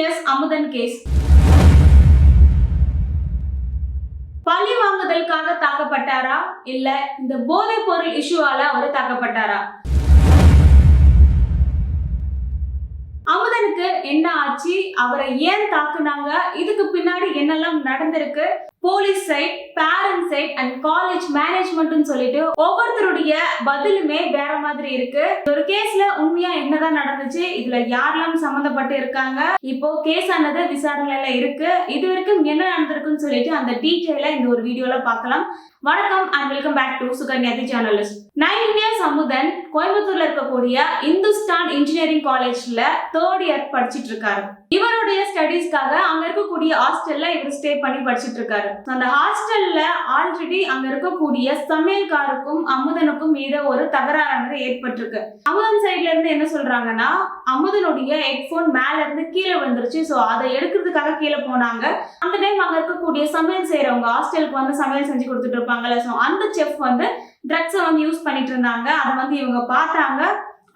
years Amudhan case. பழி வாங்குதலுக்காக தாக்கப்பட்டாரா இல்ல இந்த போதைப் பொருள் இஷ்யூவால அவர் தாக்கப்பட்டாரா? அமுதனுக்கு என்ன ஆச்சு, அவரை ஏன் தாக்குனாங்க, இதுக்கு பின்னாடி என்னெல்லாம் நடந்திருக்கு, police side, parent side and college மேனேஜ்மெண்ட்னு சொல்லிட்டு ஒவ்வொருத்தருடைய பதிலுமே வேற மாதிரி இருக்கு. ஒரு கேஸ்ல உண்மையா என்னதான் நடந்துச்சு, இதுல யாரெல்லாம் சம்பந்தப்பட்டு இருக்காங்க, இப்போ கேஸ் ஆனது விசாரணையில இருக்கு, இது வரைக்கும் என்ன நடந்திருக்குன்னு சொல்லிட்டு அந்த டீட்டெயில இந்த ஒரு வீடியோல பார்க்கலாம். வணக்கம் and welcome back to Sukanya the journalist. 9 years Amudhan கோயம்புத்தூர்ல இருக்கக்கூடிய இந்துஸ்தான் இன்ஜினியரிங் காலேஜ்ல 3rd year படிச்சிட்டு இருக்காரு. இவருடைய ஸ்டடீஸ்க்காக அங்க இருக்கக்கூடிய ஹாஸ்டல்ல இவர் ஸ்டே பண்ணி படிச்சிட்டு இருக்காரு. அந்த ஹாஸ்டல்ல ஆல்ரெடி அங்க இருக்கக்கூடிய சமையல்காருக்கும் அமுதனுக்கும் மீது ஒரு தகராறானது ஏற்பட்டிருக்கு. அமுதன் சைட்ல இருந்து என்ன சொல்றாங்கன்னா, அமுதனுடைய ஹெட்போன் மேல இருந்து கீழே வந்துருச்சு, சோ அதை எடுக்கிறதுக்காக கீழே போனாங்க. அந்த டைம் அங்க இருக்கக்கூடிய சமையல் செய்யறவங்க, ஹாஸ்டலுக்கு வந்து சமையல் செஞ்சு கொடுத்துட்டு இருப்பாங்கல்ல, சோ அந்த செஃப் வந்து ட்ரக்ஸை வந்து யூஸ் பண்ணிட்டு இருந்தாங்க. அதை வந்து இவங்க பார்த்தாங்க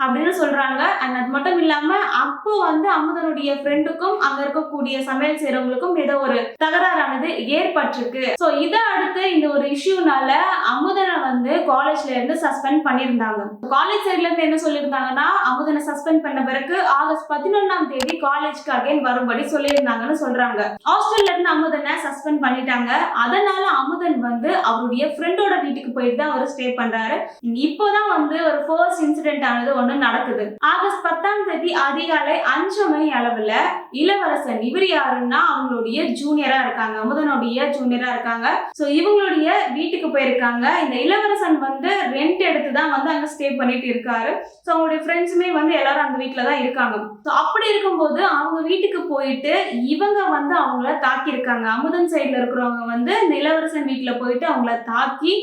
அப்படின்னு சொல்றாங்க. அண்ட் அது மட்டும் இல்லாம அப்போ வந்து அமுதனுடைய ஃப்ரெண்டுக்கும் அங்க இருக்கக்கூடிய சமையல் செய்யறவங்களுக்கும் ஏதோ ஒரு தகராறானது ஏற்பட்டிருக்கு. சோ இதை அடுத்து இந்த ஒரு இஷ்யூனால அமுதனை வந்து காலேஜ்ல இருந்து சஸ்பெண்ட் பண்ணியிருந்தாங்க. காலேஜ் சைட்ல இருந்து என்ன சொல்லியிருந்தாங்கன்னா, அமுதனை சஸ்பெண்ட் பண்ண பிறகு ஆகஸ்ட் 11ஆம் தேதி காலேஜ்க்கு அகைன் வரும்படி சொல்லியிருந்தாங்கன்னு சொல்றாங்க. ஹாஸ்டல்ல இருந்து அமுதனை சஸ்பெண்ட் பண்ணிட்டாங்க. அதனால அமுதன் வந்து அவருடைய ஃப்ரெண்டோட வீட்டுக்கு போயிட்டு தான் அவர் ஸ்டே பண்றாரு. இப்போதான் வந்து ஒரு ஃபர்ஸ்ட் இன்சிடென்ட் ஆனது நடக்குது. ஆகஸ்ட் 10ஆம் தேதி அதிகாலை 5 மணி அளவுல இளவரசன், இவர் யாருன்னா அவங்களுடைய ஜூனியரா இருக்காங்க, அமுதனுடைய ஜூனியரா இருக்காங்க. சோ இவங்களுடைய வீட்டுக்கு போயிருக்காங்க. இந்த இளவரசன் வந்து ரெண்ட் எடுத்து தான் வந்து அங்க ஸ்டே பண்ணிட்டு இருக்காரு. சோ அவங்களுடைய ஃப்ரெண்ட்ஸுமே வந்து எல்லாரும் அந்த வீட்டுல தான் இருக்காங்க. சோ அப்படி இருக்கும்போது அவங்க வீட்டுக்கு போயிட்டு இவங்க வந்து அவங்கள தாக்கி இருக்காங்க. அமுதன் சைட்ல இருக்கிறவங்க வந்து இந்த இளவரசன் வீட்டுல போயிட்டு அவங்கள தாக்கி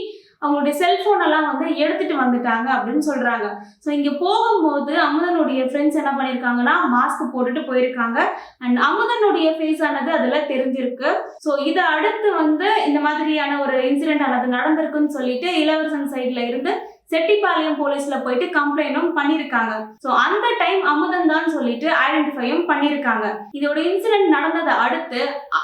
அவங்களுடைய செல்போன் எல்லாம் வந்து எடுத்துட்டு வந்துட்டாங்க அப்படின்னு சொல்றாங்க. ஸோ இங்க போகும்போது அமுதனுடைய ஃப்ரெண்ட்ஸ் என்ன பண்ணிருக்காங்கன்னா, மாஸ்க் போட்டுட்டு போயிருக்காங்க. அண்ட் அமுதனுடைய ஃபேஸ் ஆனது அதுல தெரிஞ்சிருக்கு. ஸோ இதை அடுத்து வந்து இந்த மாதிரியான ஒரு இன்சிடென்ட் ஆனது நடந்திருக்குன்னு சொல்லிட்டு இளவரசன் சைட்ல இருந்து செட்டிப்பாளையம் போலீஸ்ல போயிட்டு கம்ப்ளைண்டும் பண்ணிருக்காங்க. சோ அந்த டைம் அமுதன் தான் சொல்லிட்டு ஐடென்டிஃபையும் பண்ணிருக்காங்க. இதோட இன்சிடென்ட் நடந்ததை அடுத்து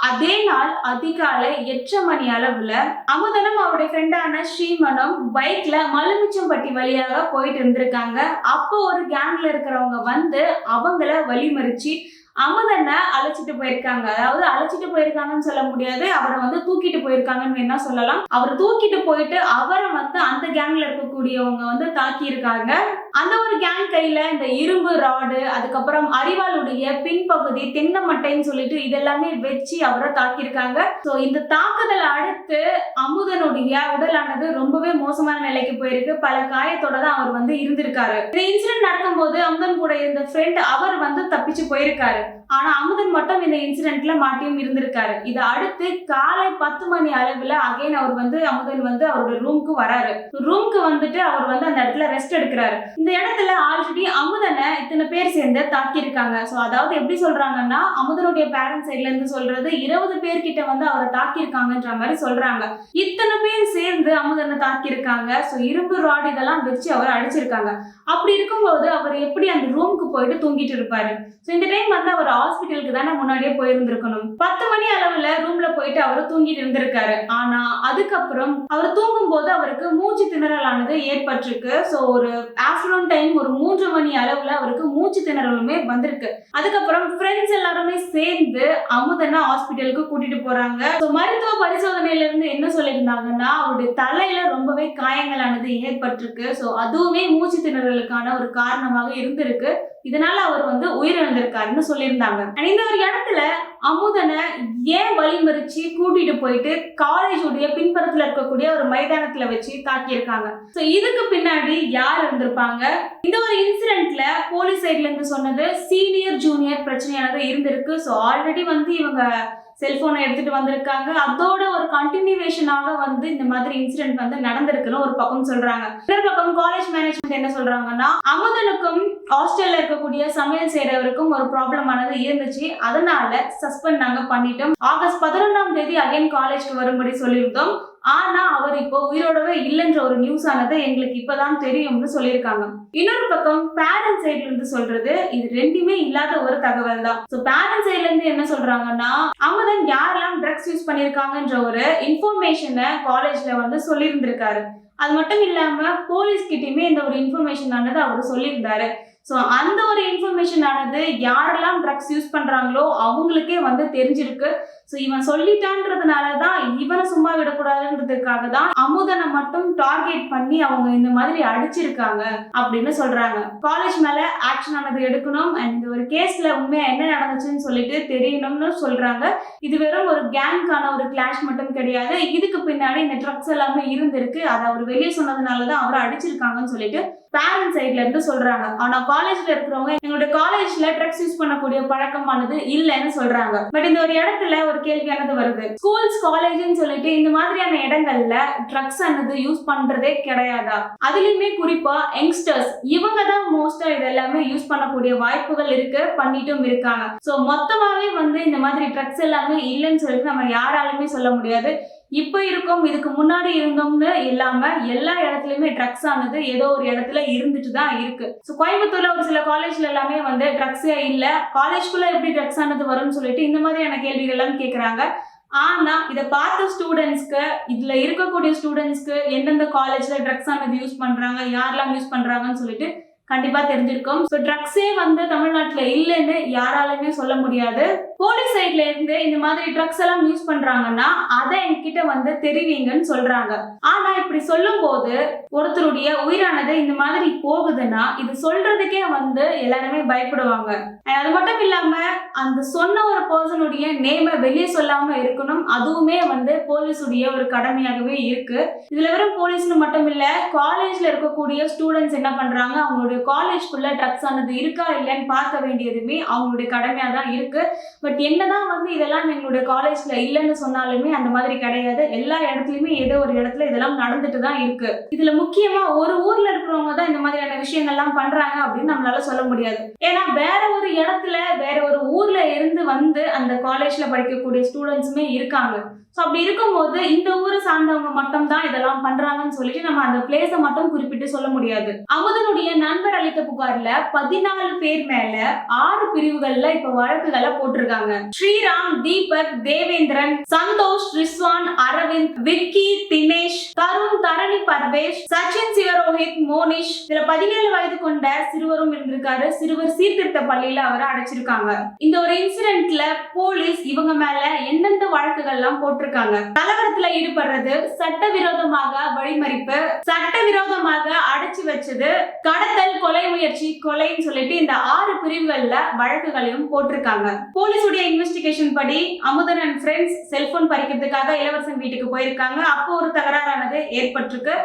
அதே நாள் அதிகாலை 8 மணி அளவுல அமுதனும் அவருடைய ஃப்ரெண்டான ஸ்ரீமனும் பைக்ல மலுமிச்சம்பட்டி வழியாக போயிட்டு இருந்திருக்காங்க. அப்போ ஒரு கேங்ல இருக்கிறவங்க வந்து அவங்கள வழிமறிச்சு அமுதனை அழைச்சிட்டு போயிருக்காங்க. அதாவது அழைச்சிட்டு போயிருக்காங்கன்னு சொல்ல முடியாது, அவரை வந்து தூக்கிட்டு போயிருக்காங்கன்னு என்ன சொல்லலாம். அவர் தூக்கிட்டு போயிட்டு அவரை வந்து அந்த கேங்ல இருக்கக்கூடியவங்க வந்து தாக்கி இருக்காங்க. அந்த ஒரு கேங் கையில இந்த இரும்பு ராடு, அதுக்கப்புறம் அரிவாளுடைய பின்பகுதி, தென்னமட்டைன்னு சொல்லிட்டு இதெல்லாமே வச்சு அவரை தாக்கியிருக்காங்க. ஸோ இந்த தாக்குதல் அடுத்து அமுதனுடைய உடலானது ரொம்பவே மோசமான நிலைக்கு போயிருக்கு. பல காயத்தோட தான் அவர் வந்து இருந்திருக்காரு. இந்த இன்சிடென்ட் நடக்கும்போது அமுதன் கூட இருந்த ஃப்ரெண்ட் அவர் வந்து தப்பிச்சு போயிருக்காரு. ஆனா அமுதன் மட்டும் இந்த இன்சிடென்ட்ல மாட்டியும் இருந்திருக்காரு. இதை அடுத்து காலை 10 மணி அளவுல அகைன் அவர் வந்து அமுதன் வந்து அவரோட ரூமுக்கு வராரு. ரூமுக்கு வந்துட்டு அவர் வந்து அந்த இடத்துல ரெஸ்ட் எடுக்கிறாரு. இந்த இடத்துல ஆல்ரெடி அமுதனை இத்தனை பேர் சேர்ந்து தாக்கி இருக்காங்க. சோ அதாவது எப்படி சொல்றாங்கன்னா, அமுதனுடைய பேரண்ட்ஸ் சைட்ல இருந்து சொல்றது 20 பேர்கிட்ட வந்து அவரை தாக்கி இருக்காங்கன்ற மாதிரி சொல்றாங்க. இத்தனை பேர் சேர்ந்து அமுதனை தாக்கி இருக்காங்க. சோ இரும்பு ராட் இதெல்லாம் வச்சு அவர் அடிச்சிருக்காங்க. அப்படி இருக்கும்போது அவர் எப்படி அந்த ரூமுக்கு போயிட்டு தூங்கிட்டு இருப்பாரு? சோ இந்த டைம் வந்து அவர் ஹாஸ்பிட்டலுக்கு தானே முன்னாடியே போயிருந்திருக்கணும். 10 மணி அளவுல ரூம்ல போயிட்டு அவர் தூங்கிட்டு இருந்திருக்காரு. ஆனா அதுக்கப்புறம் அவர் தூங்கும் போது அவருக்கு மூச்சு திணறலானது ஏற்பட்டிருக்கு. சோ ஒரு ஆஃப்டர்நூன் டைம் ஒரு 3 மணி அளவுல அவருக்கு மூச்சு திணறலுமே வந்திருக்கு. அதுக்கப்புறம் ஃப்ரெண்ட்ஸ் எல்லாருமே சேர்ந்து அமுதனை ஹாஸ்பிட்டலுக்கு கூட்டிட்டு போறாங்க. மருத்துவ பரிசோதனையில இருந்து என்ன சொல்லியிருந்தாங்கன்னா, அவருடைய தலையில ரொம்பவே காயங்களானது ஏற்பட்டிருக்கு. சோ அதுவுமே மூச்சு திணறலுக்கான ஒரு காரணமாக இருந்திருக்கு. இதனால அவர் வந்து உயிரிழந்திருக்காருன்னு சொல்லியிருந்தாங்க. இந்த ஒரு இடத்துல அமுதனை ஏன் வழிமறிச்சு கூட்டிட்டு போயிட்டு காலேஜ் உடைய பின்புறத்துல இருக்கக்கூடிய ஒரு மைதானத்துல வச்சு தாக்கியிருக்காங்க. சோ இதுக்கு பின்னாடி யார் இருந்திருப்பாங்க? இந்த ஒரு இன்சிடென்ட்ல போலீஸ் சைட்ல இருந்து சொன்னது சீனியர் ஜூனியர் பிரச்சனையானது இருந்திருக்கு. சோ ஆல்ரெடி வந்து இவங்க செல்போனை எடுத்துட்டு வந்திருக்காங்க. அதோட ஒரு கண்டினியூவேஷனாக வந்து இந்த மாதிரி இன்சிடென்ட் வந்து நடந்திருக்குன்னு ஒரு பக்கம் சொல்றாங்க. இன்னொரு பக்கம் காலேஜ் மேனேஜ்மெண்ட் என்ன சொல்றாங்கன்னா, அமுதனுக்கும் ஹாஸ்டல்ல இருக்கக்கூடிய சமையல் செய்யறவருக்கும் ஒரு ப்ராப்ளம் ஆனது இருந்துச்சு, அதனால சஸ்பெண்ட் நாங்க பண்ணிட்டோம். ஆகஸ்ட் 11ஆம் தேதி அகைன் காலேஜ்க்கு வரும்படி சொல்லியிருந்தோம். ஆனா அவர் இப்போ உயிரோடவே இல்லைன்ற ஒரு நியூஸ் ஆனது எங்களுக்கு இப்பதான் தெரியும்னு சொல்லியிருக்காங்க. இன்னொரு பக்கம் பேரண்ட் சைட்ல இருந்து சொல்றது இது ரெண்டுமே இல்லாத ஒரு தகவல் தான். சோ பேரண்ட் சைட்ல இருந்து என்ன சொல்றாங்கன்னா, அமுதன் யாரெல்லாம் ட்ரக்ஸ் யூஸ் பண்ணிருக்காங்கன்ற ஒரு இன்ஃபர்மேஷனை காலேஜ்ல வந்து சொல்லியிருந்திருக்காரு. அது மட்டும் இல்லாம போலீஸ் கிட்டயுமே இந்த ஒரு இன்ஃபர்மேஷன் ஆனது அவர் சொல்லியிருந்தாரு. ஸோ அந்த ஒரு இன்ஃபர்மேஷன் ஆனது யாரெல்லாம் ட்ரக்ஸ் யூஸ் பண்றாங்களோ அவங்களுக்கே வந்து தெரிஞ்சிருக்கு. ஸோ இவன் சொல்லிட்டான்றதுனால தான் இவனை சும்மா விடக்கூடாதுன்றதுக்காக தான் அமுதனை மட்டும் டார்கெட் பண்ணி அவங்க இந்த மாதிரி அடிச்சிருக்காங்க அப்படின்னு சொல்றாங்க. காலேஜ் மேல ஆக்ஷன் ஆனது எடுக்கணும் அண்ட் இந்த ஒரு கேஸ்ல உண்மையா என்ன நடந்துச்சுன்னு சொல்லிட்டு தெரியணும்னு சொல்றாங்க. இது வெறும் ஒரு கேங்கான ஒரு கிளாஷ் மட்டும் கிடையாது. இதுக்கு பின்னாடி இந்த ட்ரக்ஸ் எல்லாமே இருந்திருக்கு. அதை அவர் வெளியே சொன்னதுனாலதான் அவரை அடிச்சிருக்காங்கன்னு சொல்லிட்டு பேரண்ட் சைட்ல இருந்து சொல்றாங்க. ஆனா காலேஜ்ல இருக்கிறவங்க எங்களுடைய காலேஜ்ல ட்ரக்ஸ் யூஸ் பண்ணக்கூடிய பழக்கமானது இல்லைன்னு சொல்றாங்க. பட் இந்த ஒரு இடத்துல ஒரு கேள்வியானது வருது. ஸ்கூல்ஸ் காலேஜ்னு சொல்லிட்டு இந்த மாதிரியான இடங்கள்ல ட்ரக்ஸ் ஆனது யூஸ் பண்றதே கிடையாதா? அதுலயுமே குறிப்பா யங்ஸ்டர்ஸ் இவங்க தான் மோஸ்டா இது எல்லாமே யூஸ் பண்ணக்கூடிய வாய்ப்புகள் இருக்கு, பண்ணிட்டும் இருக்காங்க. சோ மொத்தமாவே வந்து இந்த மாதிரி ட்ரக்ஸ் எல்லாமே இல்லைன்னு சொல்லிட்டு நம்ம யாராலுமே சொல்ல முடியாது. இப்ப இருக்கும் இதுக்கு முன்னாடி இருந்தோம்னு இல்லாம எல்லா இடத்துலயுமே ட்ரக்ஸ் ஆனது ஏதோ ஒரு இடத்துல இருந்துட்டு தான் இருக்கு. சோ கோயம்புத்தூர்ல ஒரு சில காலேஜ்ல எல்லாமே வந்து ட்ரக்ஸே இல்ல, காலேஜ்குள்ள எப்படி ட்ரக்ஸ் ஆனது வரும்னு சொல்லிட்டு இந்த மாதிரியான கேள்விகள் எல்லாம் கேக்குறாங்க. ஆனா இதை பார்த்த ஸ்டூடெண்ட்ஸ்க்கு, இதுல இருக்கக்கூடிய ஸ்டூடெண்ட்ஸ்க்கு எந்தெந்த காலேஜ்ல ட்ரக்ஸ் ஆனது யூஸ் பண்றாங்க, யாரெல்லாம் யூஸ் பண்றாங்கன்னு சொல்லிட்டு கண்டிப்பா தெரிஞ்சிருக்கும். ஸோ ட்ரக்ஸே வந்து தமிழ்நாட்டுல இல்லைன்னு யாராலுமே சொல்ல முடியாது. போலீஸ் சைட்ல இருந்து இந்த மாதிரி ட்ரக்ஸ் எல்லாம் யூஸ் பண்றாங்கன்னா அதை என்கிட்ட வந்து தெரிவிங்கன்னு சொல்றாங்க. ஆனா இப்படி சொல்லும் போது ஒருத்தருடைய உயிரானது இந்த மாதிரி போகுதுன்னா இது சொல்றதுக்கே வந்து எல்லாருமே பயப்படுவாங்க. அது மட்டும் இல்லாம அந்த சொன்ன ஒரு பர்சனுடைய நேமை வெளியே சொல்லாம இருக்கணும். அதுவுமே வந்து போலீஸுடைய ஒரு கடமையாகவே இருக்கு. இதுல வெறும் போலீஸ்னு மட்டும் இல்ல, காலேஜ்ல இருக்கக்கூடிய ஸ்டூடெண்ட்ஸ் என்ன பண்றாங்க, அவங்களுடைய காலேஜ்குள்ள ட்ரக்ஸ் ஆனது இருக்கா இல்லைன்னு பார்க்க வேண்டியதுமே அவங்களுடைய கடமையா தான் இருக்கு. பட் என்னதான் வந்து இதெல்லாம் எங்களுடைய காலேஜ்ல இல்லைன்னு சொன்னாலுமே அந்த மாதிரி கிடையாது. எல்லா இடத்துலயுமே ஏதோ ஒரு இடத்துல இதெல்லாம் நடந்துட்டு தான் இருக்கு. இதுல முக்கியமா ஒரு ஊர்ல இருக்கிறவங்க தான் இந்த மாதிரியான விஷயங்கள்லாம் பண்றாங்க அப்படின்னு நம்மளால சொல்ல முடியாது. ஏன்னா வேற ஒரு இடத்துல வேற ஒரு ஊர்ல இருந்து வந்து அந்த காலேஜ்ல படிக்கக்கூடிய ஸ்டூடெண்ட்ஸுமே இருக்காங்க. ஸோ அப்படி இருக்கும்போது இந்த ஊரை சார்ந்தவங்க மட்டும் தான் இதெல்லாம் பண்றாங்கன்னு சொல்லிட்டு நம்ம அந்த பிளேஸை மட்டும் குறிப்பிட்டு சொல்ல முடியாது. அமுதனுடைய நண்பர் அளித்த புகார்ல 14 பேர் மேல 6 பிரிவுகள்ல இப்ப வழக்குகளை போட்டிருக்காங்க. ஸ்ரீராம், தீபக், தேவேந்திரன், சந்தோஷ், ரிஸ்வான், அரவிந்த், விக்கி, தினேஷ், தருண், தரணி, பர்வேஷ், சச்சின், சிவரோஹித், மோனிஷ். இதுல 17 வயது கொண்ட சிறுவரும் இருந்திருக்காரு. சிறுவர் சீர்திருத்த பள்ளியில அவரை அடைச்சிருக்காங்க. இந்த ஒரு இன்சிடென்ட்ல போலீஸ் இவங்க மேல எந்தெந்த வழக்குகள் எல்லாம் போட்டிருக்காங்க. கலவரத்துல ஈடுபடுறது, சட்டவிரோதமாக வழிமறிப்பு, சட்டவிரோதமாக அடைச்சு வச்சது, கடத்தல், கொலை முயற்சி, கொலைன்னு சொல்லிட்டு இந்த 6 பிரிவுகள்ல வழக்குகளையும் போட்டிருக்காங்க. போலீஸுடைய இன்வெஸ்டிகேஷன் படி அமுதன் அண்ட் ஃப்ரெண்ட்ஸ் செல்போன் பறிக்கிறதுக்காக இளவரசன் வீட்டுக்கு போயிருக்காங்க. அப்போ ஒரு தகராறானது ஏற்பட்டிருக்கு.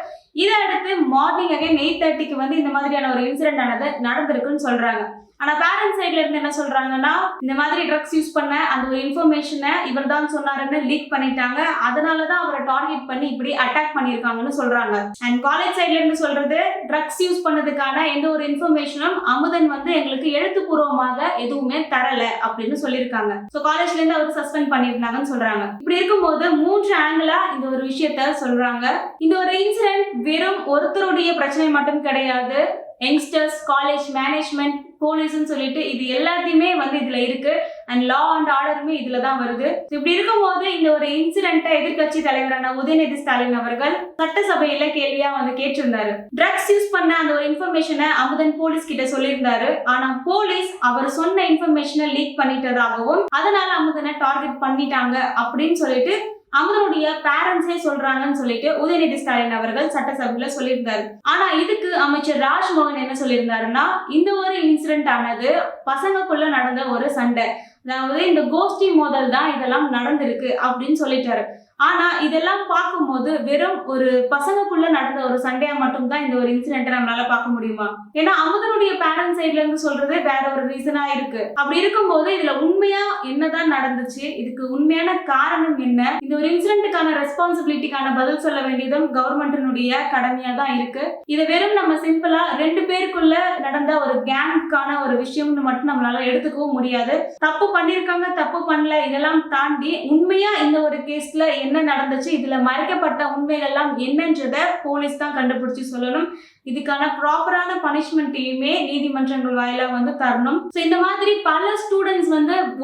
இதை அடுத்து மார்னிங் அகைன் 8:30க்கு வந்து இந்த மாதிரியான ஒரு இன்சிடென்ட் ஆனது நடந்திருக்குன்னு சொல்றாங்க. ஆனா பேரண்ட் சைட்ல இருந்து என்ன சொல்றாங்கன்னா, இந்த மாதிரி ட்ரக்ஸ் யூஸ் பண்ண அந்த ஒரு இன்ஃபர்மேஷனை இவர் தான் சொன்னாருன்னு லீக் பண்ணிட்டாங்க. அதனாலதான் அவரை டார்கெட் பண்ணி இப்படி அட்டாக் பண்ணிருக்காங்கன்னு சொல்றாங்க. அண்ட் காலேஜ் சைட்ல இருந்து சொல்றது, ட்ரக்ஸ் யூஸ் பண்ணதுக்கான எந்த ஒரு இன்ஃபர்மேஷனும் அமுதன் வந்து எங்களுக்கு எழுத்துப்பூர்வமாக எதுவுமே தரல அப்படின்னு சொல்லியிருக்காங்க. சோ காலேஜ்ல இருந்து அவர் சஸ்பெண்ட் பண்ணிருந்தாங்கன்னு சொல்றாங்க. இப்படி இருக்கும்போது 3 ஆங்கிளா இந்த ஒரு விஷயத்த சொல்றாங்க. இந்த ஒரு இன்சிடென்ட் வெறும் ஒருத்தருடைய பிரச்சனை மட்டும் கிடையாது. யங்ஸ்டர்ஸ், காலேஜ் மேனேஜ்மெண்ட், போலீஸ்னு சொல்லிட்டு இது எல்லாத்தையுமே வந்து இதுல இருக்கு. அண்ட் லா அண்ட் ஆர்டருமே இதுல தான் வருது. இப்படி இருக்கும்போது இந்த ஒரு இன்சிடென்ட்டை எதிர்கட்சி தலைவரான உதயநிதி ஸ்டாலின் அவர்கள் சட்டசபையில கேள்வியா வந்து கேட்டிருந்தாரு. ட்ரக்ஸ் யூஸ் பண்ண அந்த ஒரு இன்ஃபர்மேஷனை அமுதன் போலீஸ் கிட்ட சொல்லியிருந்தாரு. ஆனா போலீஸ் அவர் சொன்ன இன்ஃபர்மேஷனை லீக் பண்ணிட்டதாகவும் அதனால அமுதனை டார்கெட் பண்ணிட்டாங்க அப்படின்னு சொல்லிட்டு அமுதனுடைய பேரண்ட்ஸே சொல்றாங்கன்னு சொல்லிட்டு உதயநிதி ஸ்டாலின் அவர்கள் சட்டசபையில சொல்லியிருந்தாரு. ஆனா இதுக்கு அமைச்சர் ராஜ்மோகன் என்ன சொல்லியிருந்தாருன்னா, இந்த ஒரு இன்சிடென்ட் ஆனது பசங்களுக்குள்ள நடந்த ஒரு சண்டை, அதாவது இந்த கோஷ்டி மோதல் தான் இதெல்லாம் நடந்திருக்கு அப்படின்னு சொல்லிட்டாரு. ஆனா இதெல்லாம் பார்க்கும்போது வெறும் ஒரு பசங்களுக்குள்ள நடந்த ஒரு சண்டையா மட்டும் தான் இந்த ஒரு இன்சிடென்ட் நம்மளால பார்க்க முடியுமா? ஏன்னா அமுதனுடைய பேரண்ட் சைட்ல இருந்து சொல்றது வேற ஒரு ரீசனா இருக்கு. அப்படி இருக்கும்போது இதுல உண்மையா என்னதான் நடந்துச்சு, இதுக்கு உண்மையான காரணம் என்ன, இந்த ஒரு இன்சிடென்ட்டுக்கான ரெஸ்பான்சிபிலிட்டிக்கான பதில் சொல்ல வேண்டியதும் கவர்மெண்டினுடைய கடமையா தான் இருக்கு. இதை வெறும் நம்ம சிம்பிளா 2 பேருக்குள்ள நடந்த ஒரு கேங்குக்கான ஒரு விஷயம்னு மட்டும் நம்மளால எடுத்துக்கவும் முடியாது. தப்பு பண்ணிருக்காங்க, தப்பு பண்ணல, இதெல்லாம் தாண்டி உண்மையா இந்த ஒரு கேஸ்ல என்ன என்ன நடந்துச்சு, இதுல மறைக்கப்பட்ட உண்மைகள் எல்லாம் என்னன்றத போலீஸ் தான் கண்டுபிடிச்சு சொல்லணும். இதுக்கான ப்ராப்பரான பனிஷ்மெண்ட்டையுமே நீதிமன்றங்கள் வாயிலா தரணும். ஸோ இந்த மாதிரி பல ஸ்டூடெண்ட்ஸ்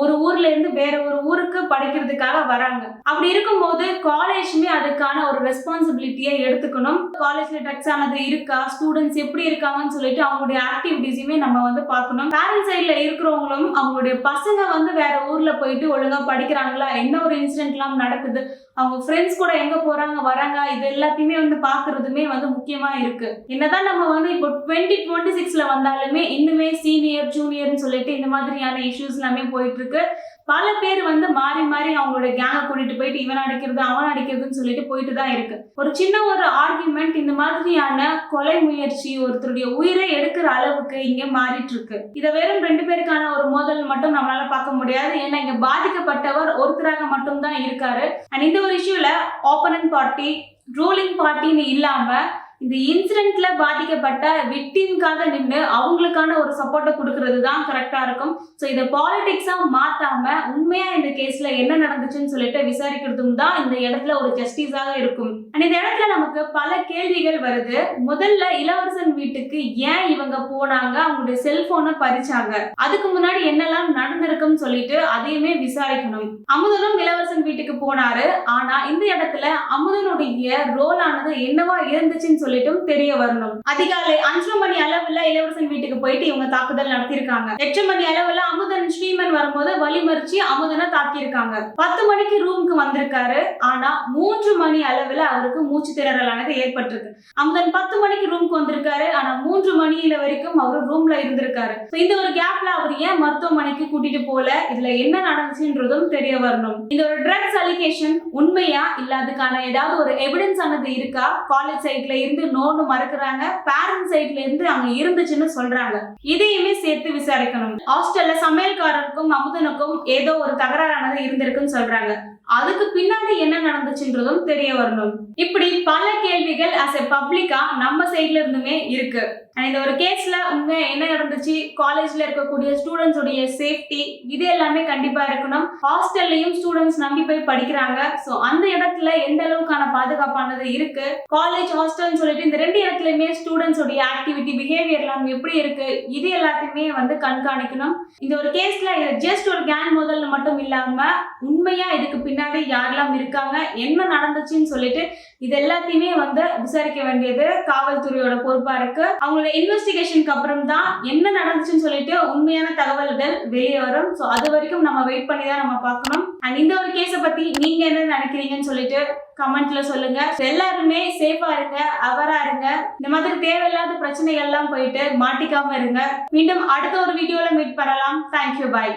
ஒரு ஊர்ல இருந்து வேற ஒரு ஊருக்கு படிக்கிறதுக்காக வராங்க. அப்படி இருக்கும்போது காலேஜுமே அதுக்கான ஒரு ரெஸ்பான்சிபிலிட்டியை எடுத்துக்கணும். காலேஜ்ல ட்ரக்ஸ் ஆனது இருக்கா, ஸ்டூடெண்ட்ஸ் எப்படி இருக்காங்கன்னு சொல்லிட்டு அவங்களுடைய ஆக்டிவிட்டிஸுமே நம்ம பார்க்கணும். பேரண்ட் சைட்ல இருக்கிறவங்களும் அவங்களுடைய பசங்க வேற ஊர்ல போயிட்டு ஒழுங்கா படிக்கிறாங்களா, என்ன ஒரு இன்சிடென்ட் எல்லாம் நடக்குது, அவங்க ஃப்ரெண்ட்ஸ் கூட எங்க போறாங்க வராங்க, இது எல்லாத்தையுமே பாக்குறதுமே முக்கியமா இருக்கு. என்னதான் நம்ம இப்போ 2026ல வந்தாலுமே இன்னுமே சீனியர் ஜூனியர்னு சொல்லிட்டு இந்த மாதிரியான இஷ்யூஸ் எல்லாமே போயிட்டு இருக்கு. பல பேர் மாறி மாறி அவங்களோட கேங்க கூட்டிட்டு போயிட்டு இவன் அடிக்கிறது அவன் அடிக்கிறதுன்னு சொல்லிட்டு போயிட்டு தான் இருக்கு. ஒரு சின்ன ஒரு ஆர்குமெண்ட் இந்த மாதிரியான கொலை முயற்சி ஒருத்தருடைய உயிரை எடுக்கிற அளவுக்கு இங்க மாறிட்டு இருக்கு. இதை வெறும் 2 பேருக்கான ஒரு மோதல் மட்டும் நம்மளால பார்க்க முடியாது. ஏன்னா இங்க பாதிக்கப்பட்டவர் ஒருத்தராக மட்டும் தான் இருக்காரு. அண்ட் இந்த ஒரு இஷ்யூல ஆப்போனன்ட் பார்ட்டி ரூலிங் பார்ட்டின்னு இல்லாம இந்த இன்சிடென்ட்ல பாதிக்கப்பட்ட விக்டிம்காக நின்று அவங்களுக்கான ஒரு சப்போர்ட்டை கொடுக்கறது தான் கரெக்டா இருக்கும். ஸோ இதை பாலிடிக்ஸா மாத்தாம உண்மையா இந்த கேஸ்ல என்ன நடந்துச்சுன்னு சொல்லிட்டு விசாரிக்கிறதும் தான் இந்த இடத்துல ஒரு ஜஸ்டிஸாக இருக்கும். அண்ட் இந்த இடத்துல நமக்கு பல கேள்விகள் வருது. முதல்ல இளவரசன் வீட்டுக்கு ஏன் இவங்க போனாங்க, அவங்களுடைய செல்போனை பறிச்சாங்க, அதுக்கு முன்னாடி என்னெல்லாம் நடந்திருக்குன்னு சொல்லிட்டு அதையுமே விசாரிக்கணும். அமுதனும் இளவரசன் வீட்டுக்கு போனாரு. ஆனா இந்த இடத்துல அமுதனுடைய ரோல் ஆனது என்னவா இருந்துச்சுன்னு சொல்லிட்டும் தெரிய வரணும். அதிகாலை 5 மணி அளவுல இளவரசன் வீட்டுக்கு போயிட்டு இவங்க தாக்குதல் நடத்திருக்காங்க. 8 மணி அளவுல அமுதன் ஸ்ரீமன் வரும்போது வழிமறிச்சு அமுதனை தாக்கியிருக்காங்க. 10 மணிக்கு ரூமுக்கு வந்திருக்காரு. ஆனா 3 மணி அளவுல அவருக்கு மூச்சு திணறலானது ஏற்பட்டிருக்கு. அமுதன் 10 மணிக்கு ரூமுக்கு வந்திருக்காரு. ஆனா 3 மணியில வரைக்கும் அவர் ரூம்ல இருந்திருக்காரு. இந்த ஒரு கேப்ல அவர் ஏன் மருத்துவமனைக்கு கூட்டிட்டு போல, இதுல என்ன நடந்துச்சுன்றதும் தெரிய வரணும். இந்த ஒரு ட்ரக்ஸ் அலிகேஷன் உண்மையா இல்ல அதுக்கான ஏதாவது ஒரு எவிடன்ஸ் ஆனது இருக்கா, காலேஜ் சைட்ல இருந்து நோன்னு மறுக்கிறாங்க, பேரண்ட் சைட்ல இருந்து அங்க இருந்துச்சுன்னு சொல்றாங்க. இதையுமே சேர்த்து விசாரிக்கணும். ஹாஸ்டல்ல சமையல்காரருக்கும் அமுதனுக்கும் ஏதோ ஒரு தகராறானது இருந்திருக்குன்னு சொல்றாங்க. அதுக்கு பின்னாடி என்ன நடந்துச்சுன்றதும் தெரிய வரணும். இப்படி பல கேள்விகள் as a பப்ளிக்கா நம்ம சைட்ல இருந்துமே இருக்கு. இந்த ஒரு கேஸ்ல உண்மை என்ன நடந்துச்சு, காலேஜ்ல இருக்கக்கூடிய ஸ்டூடெண்ட்ஸ் உடைய சேஃப்டி, இது எல்லாமே கண்டிப்பா இருக்கணும். ஹாஸ்டல்லையும் ஸ்டூடெண்ட்ஸ் நம்பி போய் படிக்கிறாங்க. சோ அந்த இடத்துல எந்த அளவுக்கான பாதுகாப்பானது இருக்கு, காலேஜ் ஹாஸ்டல்னு சொல்லிட்டு இந்த 2 இடத்துலயுமே ஸ்டூடெண்ட்ஸ் உடைய ஆக்டிவிட்டி பிஹேவியர் எல்லாம் எப்படி இருக்கு, இது எல்லாத்தையுமே கண்காணிக்கணும். இந்த ஒரு கேஸ்ல இது ஜஸ்ட் ஒரு கேங் மோதல் மட்டும் இல்லாம உண்மையா இதுக்கு பின்னாடி யாரெல்லாம் இருக்காங்க, என்ன நடந்துச்சுன்னு சொல்லிட்டு இது எல்லாத்தையுமே விசாரிக்க வேண்டியது காவல்துறையோட பொறுப்பா இருக்கு. அவங்களோட இன்வெஸ்டிகேஷனுக்கு அப்புறம் தான் என்ன நடந்துச்சுன்னு சொல்லிட்டு உண்மையான தகவல்கள் வெளியே வரும். ஸோ அது வரைக்கும் நம்ம வெயிட் பண்ணி தான் நம்ம பார்க்கணும். அண்ட் இந்த ஒரு கேஸை பத்தி நீங்க என்ன நினைக்கிறீங்கன்னு சொல்லிட்டு கமெண்ட்ல சொல்லுங்க. எல்லாருமே சேஃபா இருங்க, அவரா இருங்க. இந்த மாதிரி தேவையில்லாத பிரச்சனைகள் எல்லாம் போயிட்டு மாட்டிக்காம இருங்க. மீண்டும் அடுத்த ஒரு வீடியோல மீட் பண்ணலாம். தேங்க்யூ, பாய்.